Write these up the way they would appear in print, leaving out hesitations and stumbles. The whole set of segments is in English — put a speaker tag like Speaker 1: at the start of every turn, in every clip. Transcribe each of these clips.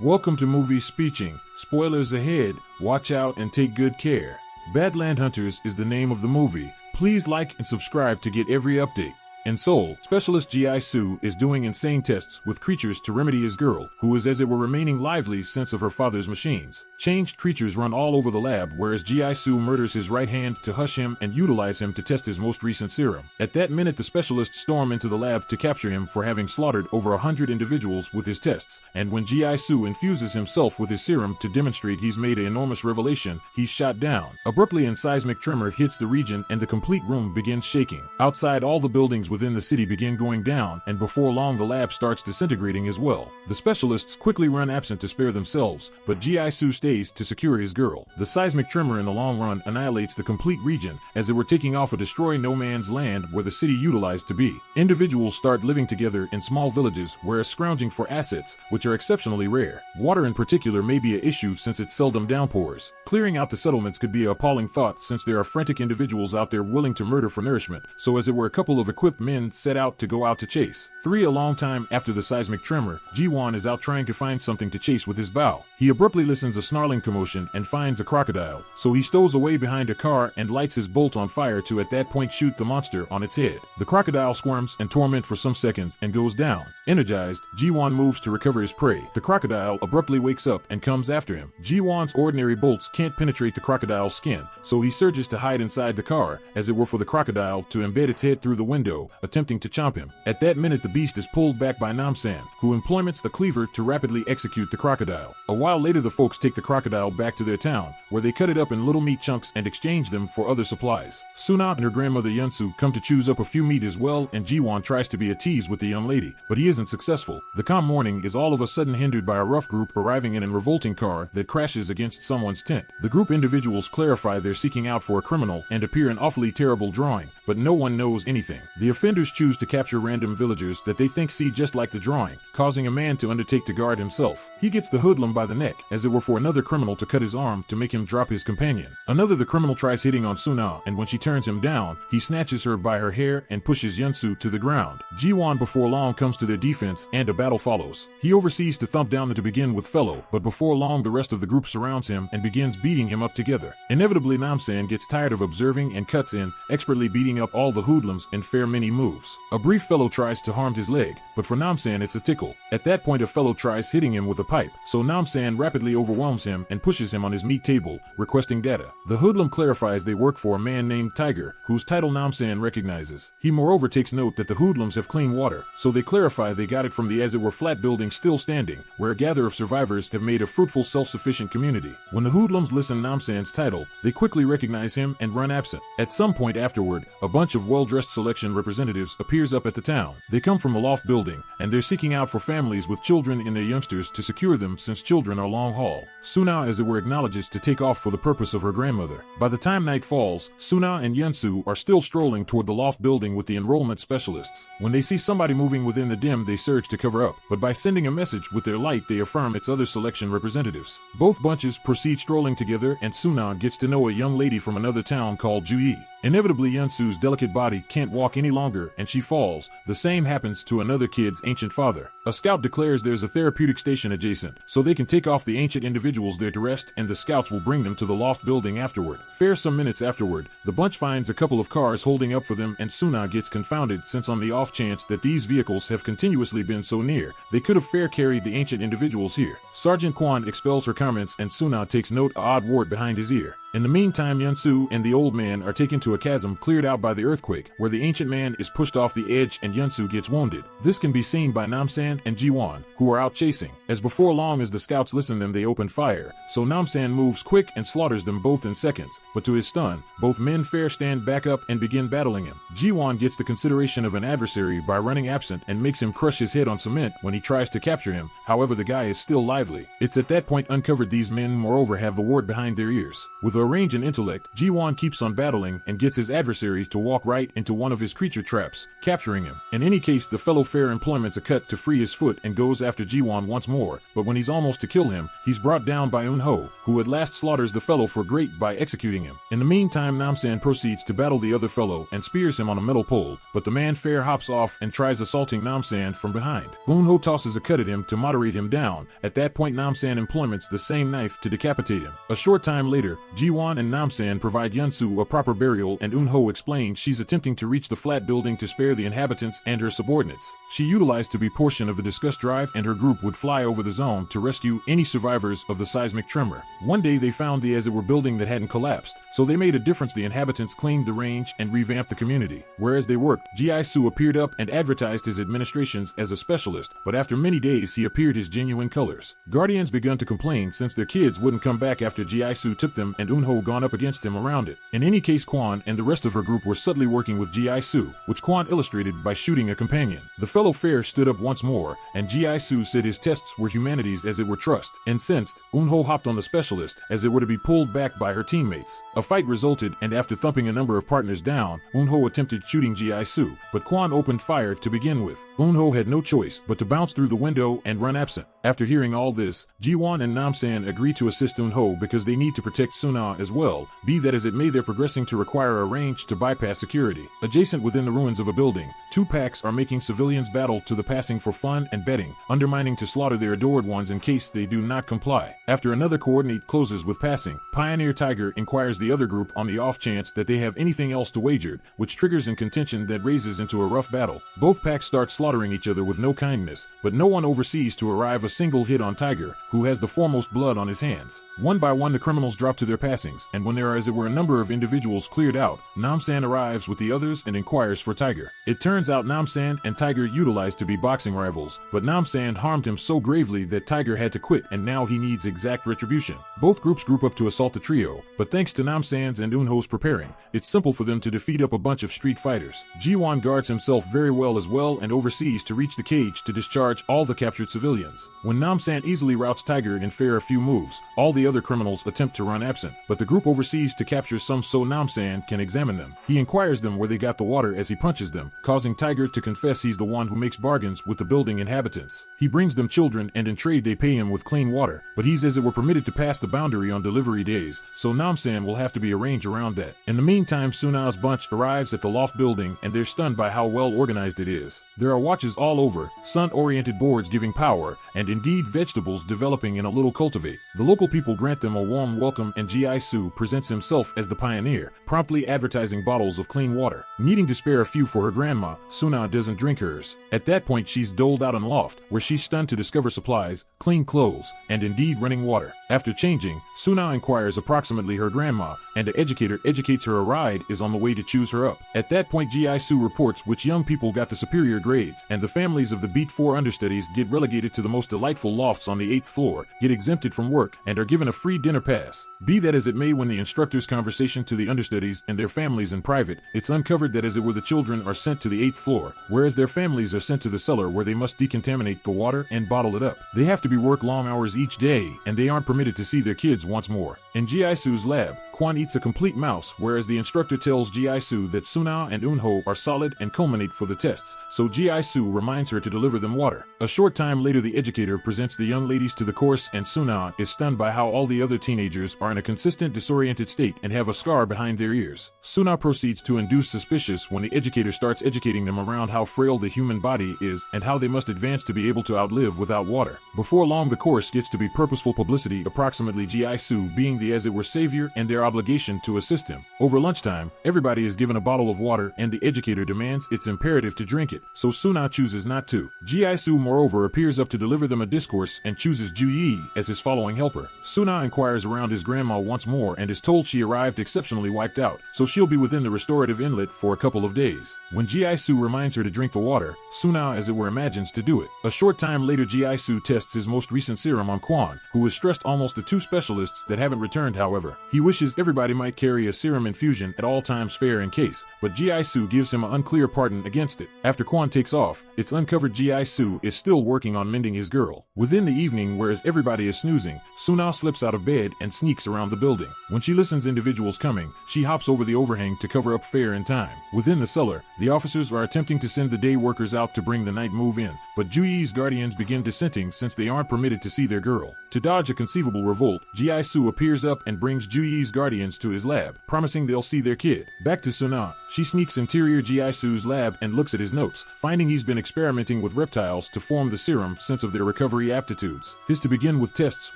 Speaker 1: Welcome to Movie Speeching. Spoilers ahead, watch out and take good care. Badland Hunters is the name of the movie. Please like and subscribe to get every update. In Seoul, specialist Ji-Soo is doing insane tests with creatures to remedy his girl, who is as it were remaining lively sense of her father's machines. Changed creatures run all over the lab, whereas Ji-Soo murders his right hand to hush him and utilize him to test his most recent serum. At that minute, the specialists storm into the lab to capture him for having slaughtered over 100 individuals with his tests, and when Ji-Soo infuses himself with his serum to demonstrate he's made an enormous revelation, he's shot down. Abruptly, a seismic tremor hits the region and the complete room begins shaking. Outside, all the buildings within the city begin going down, and before long the lab starts disintegrating as well. The specialists quickly run absent to spare themselves, but Ji-Soo stays to secure his girl. The seismic tremor in the long run annihilates the complete region, as it were taking off a destroy no man's land where the city utilized to be. Individuals start living together in small villages, whereas scrounging for assets, which are exceptionally rare. Water in particular may be an issue since it seldom downpours. Clearing out the settlements could be an appalling thought since there are frantic individuals out there willing to murder for nourishment, so as it were a couple of equipped men set out to chase. A long time after the seismic tremor, Ji-won is out trying to find something to chase with his bow. He abruptly listens a snarling commotion and finds a crocodile, so he stows away behind a car and lights his bolt on fire to at that point shoot the monster on its head. The crocodile squirms and torment for some seconds and goes down. Energized, Ji-won moves to recover his prey. The crocodile abruptly wakes up and comes after him. Ji-won's ordinary bolts can't penetrate the crocodile's skin, so he surges to hide inside the car, as it were for the crocodile to embed its head through the window, attempting to chomp him. At that minute, the beast is pulled back by Namsan, who employments a cleaver to rapidly execute the crocodile. A while later, the folks take the crocodile back to their town, where they cut it up in little meat chunks and exchange them for other supplies. Suna and her grandmother Yunsu come to choose up a few meat as well, and Ji-won tries to be a tease with the young lady, but he isn't successful. The calm morning is all of a sudden hindered by a rough group arriving in a revolting car that crashes against someone's tent. The group individuals clarify they're seeking out for a criminal and appear an awfully terrible drawing, but no one knows anything. The offenders choose to capture random villagers that they think see just like the drawing, causing a man to undertake to guard himself. He gets the hoodlum by the neck, as it were for another criminal to cut his arm to make him drop his companion. The criminal tries hitting on Suna, and when she turns him down, he snatches her by her hair and pushes Yunsu to the ground. Ji-won before long comes to their defense, and a battle follows. He oversees to thump down to begin with fellow, but before long the rest of the group surrounds him and begins beating him up together. Inevitably, Namsan gets tired of observing and cuts in, expertly beating up all the hoodlums in fair many moves. A brief fellow tries to harm his leg, but for Namsan it's a tickle. At that point, a fellow tries hitting him with a pipe, so Namsan rapidly overwhelms him and pushes him on his meat table, requesting data. The hoodlum clarifies they work for a man named Tiger, whose title Namsan recognizes. He moreover takes note that the hoodlums have clean water, so they clarify they got it from the as it were flat building still standing, where a gather of survivors have made a fruitful self-sufficient community. When the hoodlums listen Namsan's title, they quickly recognize him and run absent. At some point afterward, a bunch of well-dressed selection representatives appears up at the town. They come from the loft building, and they're seeking out for families with children in their youngsters to secure them since children are long haul. Suna as it were acknowledges to take off for the purpose of her grandmother. By the time night falls, Suna and Yunsu are still strolling toward the loft building with the enrollment specialists. When they see somebody moving within the dim, they surge to cover up, but by sending a message with their light they affirm it's other selection representatives. Both bunches proceed strolling together, and Suna gets to know a young lady from another town called Juyi. Inevitably, Yunsu's delicate body can't walk any longer and she falls. The same happens to another kid's ancient father. A scout declares there's a therapeutic station adjacent, so they can take off the ancient individuals there to rest, and the scouts will bring them to the loft building afterward. Some minutes afterward, the bunch finds a couple of cars holding up for them, and Suna gets confounded since on the off chance that these vehicles have continuously been so near, they could have fair carried the ancient individuals here. Sergeant Kwan expels her comments and Suna takes note of odd wart behind his ear. In the meantime, Yunsu and the old man are taken to a chasm cleared out by the earthquake, where the ancient man is pushed off the edge and Yunsu gets wounded. This can be seen by Namsan and Ji-won, who are out chasing. As before long as the scouts listen them, they open fire, so Namsan moves quick and slaughters them both in seconds, but to his stun, both men fair stand back up and begin battling him. Ji-won gets the consideration of an adversary by running absent and makes him crush his head on cement when he tries to capture him. However, the guy is still lively. It's at that point uncovered these men moreover have the wart behind their ears. With a range and intellect, Ji-won keeps on battling and gets his adversary to walk right into one of his creature traps, capturing him. In any case, the fellow fair employments a cut to free his foot and goes after Jiwon once more, but when he's almost to kill him, he's brought down by Eun-ho, who at last slaughters the fellow for great by executing him. In the meantime, Namsan proceeds to battle the other fellow and spears him on a metal pole, but the man fair hops off and tries assaulting Namsan from behind. Eun-ho tosses a cut at him to moderate him down. At that point, Namsan employs the same knife to decapitate him. A short time later, Jiwon and Namsan provide Yunsu a proper burial, and Eun-ho explains she's attempting to reach the flat building to spare the inhabitants and her subordinates. She utilized to be portion of the discuss drive, and her group would fly over the zone to rescue any survivors of the seismic tremor. One day they found the as it were building that hadn't collapsed, so they made a difference. The inhabitants claimed the range and revamped the community. Whereas they worked, Ji-Su appeared up and advertised his administrations as a specialist, but after many days he appeared his genuine colors. Guardians begun to complain since their kids wouldn't come back after Ji-Su took them and Eun-ho gone up against him around it. In any case, Kwon and the rest of her group were subtly working with Ji-Su, which Kwon illustrated by shooting a companion. The fellow fair stood up once more, and Ji-Su said his tests were humanities as it were trust. Incensed, Eun-ho hopped on the specialist as it were to be pulled back by her teammates. A fight resulted, and after thumping a number of partners down, Eun-ho attempted shooting Ji-Su, but Kwon opened fire to begin with. Eun-ho had no choice but to bounce through the window and run absent. After hearing all this, Jiwon and Namsan agree to assist Eun-ho because they need to protect Suna as well. Be that as it may, they're progressing to require a range to bypass security. Adjacent within the ruins of a building, two packs are making civilians battle to the passing for fun and betting, undermining to slaughter their adored ones in case they do not comply. After another coordinate closes with passing, Pioneer Tiger inquires the other group on the off chance that they have anything else to wager, which triggers in contention that raises into a rough battle. Both packs start slaughtering each other with no kindness, but no one oversees to arrive a single hit on Tiger, who has the foremost blood on his hands. One by one the criminals drop to their passings, and when there are as it were a number of individuals cleared out, Namsan arrives with the others and inquires for Tiger. It turns out Namsan and Tiger utilized to be boxing rivals, but Namsan harmed him so gravely that Tiger had to quit, and now he needs exact retribution. Both groups group up to assault the trio, but thanks to Namsan's and Eun-ho's preparing, it's simple for them to defeat up a bunch of street fighters. Jiwon guards himself very well as well and oversees to reach the cage to discharge all the captured civilians. When Namsan easily routs Tiger in fair a few moves, all the other criminals attempt to run absent, but the group oversees to capture some so Namsan can examine them. He inquires them where they got the water as he punches them, causing Tiger to confess he's the one who makes bargains with the building inhabitants. He brings them children and in trade they pay him with clean water, but he's as it were permitted to pass the boundary on delivery days, so Namsan will have to be arranged around that. In the meantime, Suna's bunch arrives at the loft building and they're stunned by how well organized it is. There are watches all over, sun-oriented boards giving power, and indeed vegetables developing in a little cultivate. The local people grant them a warm welcome and Ji-Su presents himself as the pioneer, promptly advertising bottles of clean water. Needing to spare a few for her grandma, Suna doesn't drink hers. At that point she's doled out in loft, where she's stunned to discover supplies, clean clothes, and indeed running water. After changing, Suna inquires approximately her grandma, and the educator educates her a ride is on the way to choose her up. At that point Ji-Su reports which young people got the superior grades, and the families of the Beat 4 understudies get relegated to the most delightful lofts on the 8th floor, get exempted from work, and are given a free dinner pass. Be that as it may, when the instructor's conversation to the understudies and their families in private, it's uncovered that as it were the children are sent to the 8th floor, whereas their families are sent to the cellar where they must decontaminate the water and bottle it up. They have to be work long hours each day, and they aren't permitted to see their kids once more. In Ji-Su's lab, Kwon eats a complete mouse, whereas the instructor tells Ji-Su that Suna and Eun-ho are solid and culminate for the tests, so Ji-Su reminds her to deliver them water. A short time later the educator presents the young ladies to the course and Suna is stunned by how all the other teenagers are in a consistent disoriented state and have a scar behind their ears. Suna proceeds to induce suspicious when the educator starts educating them around how frail the human body is and how they must advance to be able to outlive without water. Before long the course gets to be purposeful publicity, approximately Ji-Su being the as it were savior and their obligation to assist him. Over lunchtime, everybody is given a bottle of water and the educator demands it's imperative to drink it, so Suna chooses not to. Ji-Su moreover appears up to deliver them a discourse and chooses Ju-Yi as his following helper. Suna inquires around his grandma once more and is told she arrived exceptionally wiped out, so she'll be within the restorative inlet for a couple of days. When Ji-Su reminds her to drink the water, Suna as it were imagines to do it. A short time later Ji-Su tests his most recent serum on Kwon, who is stressed almost the two specialists that haven't returned however. He wishes everybody might carry a serum infusion at all times fair in case, but Ji-Su gives him an unclear pardon against it. After Kwon takes off, it's uncovered Ji-Su is still working on mending his girl. Within the evening, whereas everybody is snoozing, Suna slips out of bed and sneaks around the building. When she listens individuals coming, she hops over the overhang to cover up fair in time. Within the cellar, the officers are attempting to send the day workers out to bring the night move in, but Ju-Yi's guardians begin dissenting since they aren't permitted to see their girl. To dodge a conceivable revolt, Ji-Su appears up and brings Ju-Yi's guardians to his lab, promising they'll see their kid. Back to Suna, she sneaks interior Ji-Su's lab and looks at his notes, finding he's been experimenting with reptiles to form the serum since of their recovery aptitudes. His to begin with tests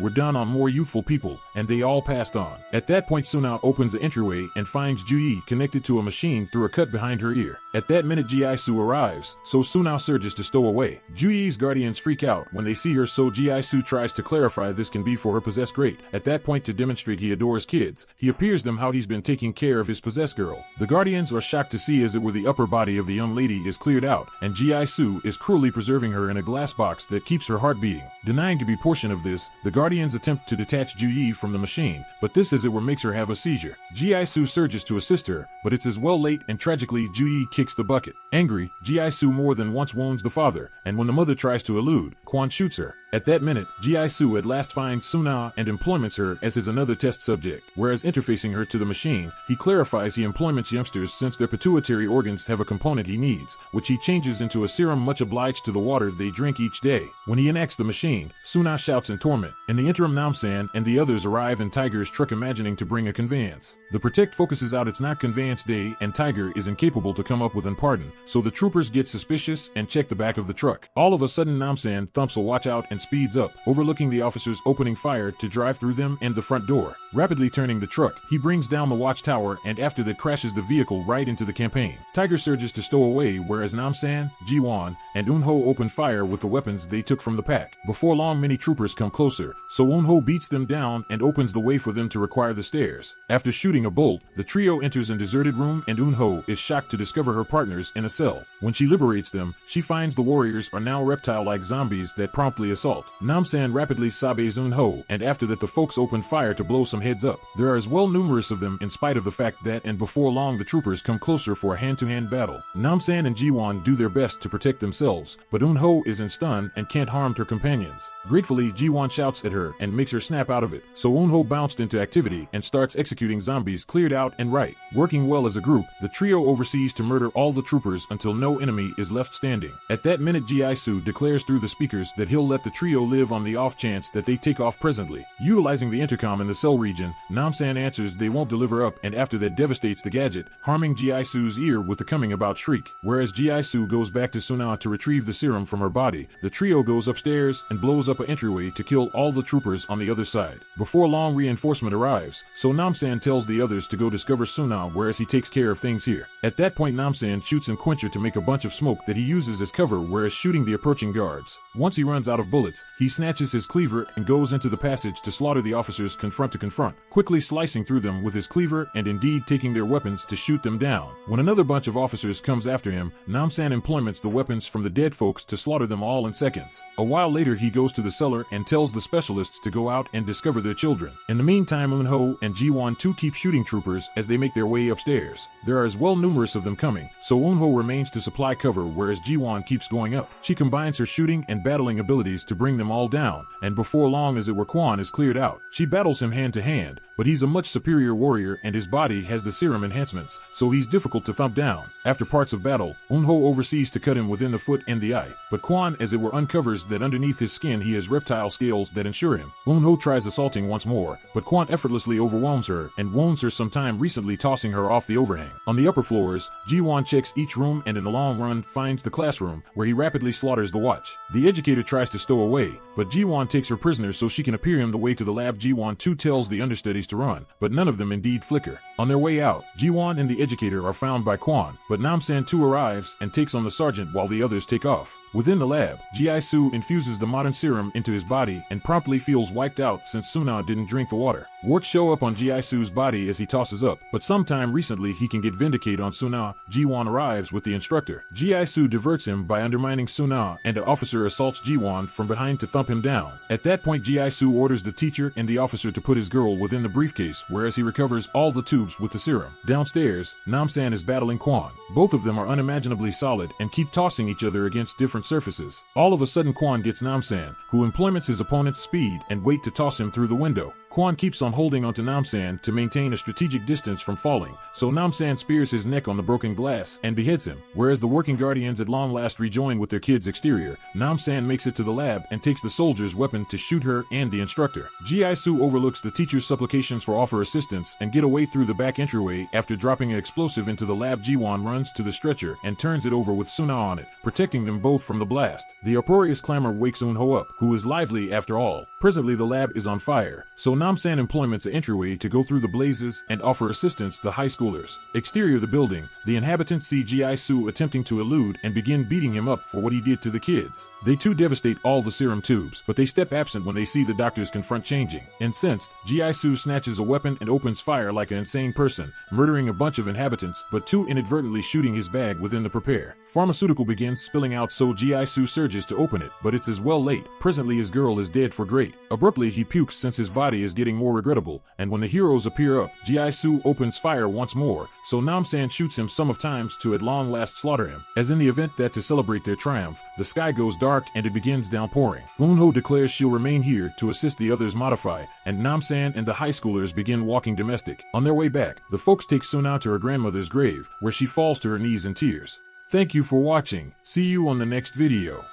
Speaker 1: were done on more youthful people, and they all passed on. At that point, Suna opens the entryway and finds Ju-Yi connected to a machine through a cut behind her ear. At that minute, Ji-Su arrives, so Suna surges to stow away. Ju-Yi's guardians freak out when they see her, so Ji-Su tries to clarify this can be for her possessed great. At that point, to demonstrate he adores kids, he appears them how he's been taking care of his possessed girl. The guardians are shocked to see as it were the upper body of the young lady is cleared out, and Ji-Su is cruelly preserving her in a glass box that keeps her heart beating. Denying to be portion of this, the guardians attempt to detach Ju-Yi from the machine, but this as it were makes her have a seizure. Ji-Su surges to assist her, but it's as well late, and tragically Ju-Yi kicks the bucket. Angry, Ji-Su more than once wounds the father, and when the mother tries to elude, Kwon shoots her. At that minute, Ji-Su at last finds Suna and employments her as his another test subject, whereas interfacing her to the machine, he clarifies he employments youngsters since their pituitary organs have a component he needs, which he changes into a serum much obliged to the water they drink each day. When he enacts the machine, Suna shouts in torment. In the interim, Namsan and the others arrive in Tiger's truck imagining to bring a conveyance. The Protect focuses out it's not conveyance day and Tiger is incapable to come up with an pardon, so the troopers get suspicious and check the back of the truck. All of a sudden, Namsan thumps a watch out and speeds up, overlooking the officers opening fire to drive through them and the front door. Rapidly turning the truck, he brings down the watchtower and after that crashes the vehicle right into the campaign. Tiger surges to stow away, whereas Namsan, Ji-won, and Eun-ho open fire with the weapons they took from the pack. Before long, many troopers come closer, so Eun-ho beats them down and opens the way for them to require the stairs. After shooting a bolt, the trio enters a deserted room and Eun-ho is shocked to discover her partners in a cell. When she liberates them, she finds the warriors are now reptile-like zombies that promptly assault. Namsan rapidly sabes Eun-ho, and after that the folks open fire to blow some heads up. There are as well numerous of them in spite of the fact that and before long the troopers come closer for a hand-to-hand battle. Namsan and Ji-won do their best to protect themselves, but Eun-ho is in stun and can't harm her companions. Gratefully, Ji-won shouts at her and makes her snap out of it, so Eun-ho bounced into activity and starts executing zombies cleared out and right. Working well as a group, the trio oversees to murder all the troopers until no enemy is left standing. At that minute, Ji-Su declares through the speakers that he'll let the trio live on the off chance that they take off presently. Utilizing the intercom in the cell region, Namsan answers they won't deliver up, and after that devastates the gadget, harming Ji-Su's ear with the coming about shriek. Whereas Ji-Su goes back to Suna to retrieve the serum from her body, the trio goes upstairs and blows up an entryway to kill all the troopers on the other side. Before long, reinforcement arrives, so Namsan tells the others to go discover Suna, whereas he takes care of things here. At that point, Namsan shoots an quencher to make a bunch of smoke that he uses as cover, whereas shooting the approaching guards. Once he runs out of bullets, he snatches his cleaver and goes into the passage to slaughter the officers confront to confront, quickly slicing through them with his cleaver and indeed taking their weapons to shoot them down. When another bunch of officers comes after him, Namsan employments the weapons from the dead folks to slaughter them all in seconds. A while later, he goes to the cellar and tells the specialists to go out and discover their children. In the meantime, Eun-ho and Ji-won too keep shooting troopers as they make their way upstairs. There are as well numerous of them coming, so Eun-ho remains to supply cover, whereas Ji-won keeps going up. She combines her shooting and battling abilities to bring them all down, and before long, as it were, Kwon is cleared out. She battles him hand to hand, but he's a much superior warrior and his body has the serum enhancements, so he's difficult to thump down. After parts of battle, Eun-ho oversees to cut him within the foot and the eye, but Kwon as it were uncovers that underneath his skin he has reptile scales that ensure him. Eun-ho tries assaulting once more, but Kwon effortlessly overwhelms her and wounds her sometime, recently tossing her off the overhang. On the upper floors, Ji-won checks each room and in the long run finds the classroom, where he rapidly slaughters the watch. The educator tries to stow away, but Ji-won takes her prisoner so she can appear him the way to the lab. Ji-won too tells the understudies to run, but none of them indeed flicker. On their way out, Ji-won and the educator are found by Kwon, but Namsan too arrives and takes on the sergeant while the others take off. Within the lab, Ji-Su infuses the modern serum into his body and promptly feels wiped out since Suna didn't drink the water. Warts show up on Ji-Su's body as he tosses up, but sometime recently he can get vindicate on Suna. Ji-won arrives with the instructor. Ji-Su diverts him by undermining Suna, and an officer assaults Ji-won from behind to thump him down. At that point, Ji-Su orders the teacher and the officer to put his girl within the briefcase, whereas he recovers all the tubes with the serum. Downstairs, Namsan is battling Quan. Both of them are unimaginably solid and keep tossing each other against different surfaces. All of a sudden Quan gets Namsan, who employments his opponent's speed and weight to toss him through the window. Quan keeps on holding onto Namsan to maintain a strategic distance from falling, so Namsan spears his neck on the broken glass and beheads him. Whereas the working guardians at long last rejoin with their kid's exterior, Namsan makes it to the lab and takes the soldier's weapon to shoot her and the instructor. Ji-Su overlooks the teacher's supplications for offer assistance and get away through the back entryway. After dropping an explosive into the lab, Ji-Won runs to the stretcher and turns it over with Suna on it, protecting them both from the blast. The uproarious clamor wakes Un-ho up, who is lively after all. Presently the lab is on fire, so Namsan employments an entryway to go through the blazes and offer assistance to high schoolers. Exterior the building, the inhabitants see Ji-Su attempting to elude and begin beating him up for what he did to the kids. They too devastate all the serum tubes, but they step absent when they see the doctors confront changing. Incensed, Ji-Su snatches a weapon and opens fire like an insane person, murdering a bunch of inhabitants, but too inadvertently shooting his bag within the prepare. Pharmaceutical begins spilling out, so Ji-Su surges to open it, but it's as well late. Presently his girl is dead for great. Abruptly he pukes since his body is getting more regrettable, and when the heroes appear up, Ji-Su opens fire once more, so Namsan shoots him some of times to at long last slaughter him. As in the event that to celebrate their triumph, the sky goes dark and it begins downpouring. Un-ho declares she'll remain here to assist the others modify, and Namsan and the high schoolers begin walking domestic. On their way back, the folks take Suna to her grandmother's grave, where she falls to her knees in tears. Thank you for watching. See you on the next video.